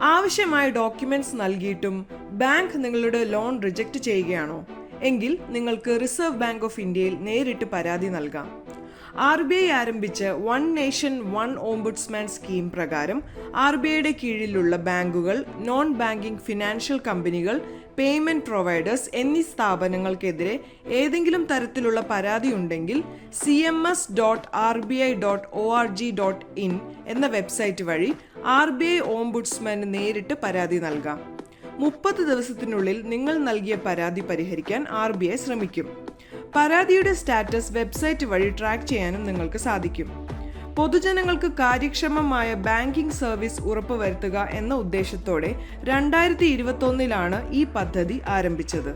ആവശ്യമായ ഡോക്യുമെന്റ്സ് നൽകിയിട്ടും ബാങ്ക് നിങ്ങളുടെ ലോൺ റിജക്റ്റ് ചെയ്യുകയാണോ എങ്കിൽ നിങ്ങൾക്ക് റിസർവ് ബാങ്ക് ഓഫ് ഇന്ത്യയിൽ നേരിട്ട് പരാതി നൽകാം. RBI ആരംഭിച്ച one nation one ombudsman scheme പ്രകാരം RBIയുടെ കീഴിലുള്ള ബാങ്കുകൾ, നോൺ ബാങ്കിംഗ് ഫിനാൻഷ്യൽ കമ്പനികൾ, പേയ്മെന്റ് പ്രൊവൈഡേഴ്സ് എന്നീ സ്ഥാപനങ്ങൾക്കെതിരെ ഏതെങ്കിലും തരത്തിലുള്ള പരാതി ഉണ്ടെങ്കിൽ cms.rbi.org.in എന്ന വെബ്സൈറ്റ് വഴി RBI ഓംബുഡ്സ്മാന് നേരിട്ട് പരാതി നൽകാം. 30 ദിവസത്തിനുള്ളിൽ നിങ്ങൾ നൽകിയ പരാതി പരിഹരിക്കാൻ RBI ശ്രമിക്കും. പരാതിയുടെ സ്റ്റാറ്റസ് വെബ്സൈറ്റ് വഴി ട്രാക്ക് ചെയ്യാനും നിങ്ങൾക്ക് സാധിക്കും. പൊതുജനങ്ങൾക്ക് കാര്യക്ഷമമായ ബാങ്കിംഗ് സർവീസ് ഉറപ്പുവരുത്തുക എന്ന ഉദ്ദേശത്തോടെ 2021 ഈ പദ്ധതി ആരംഭിച്ചത്.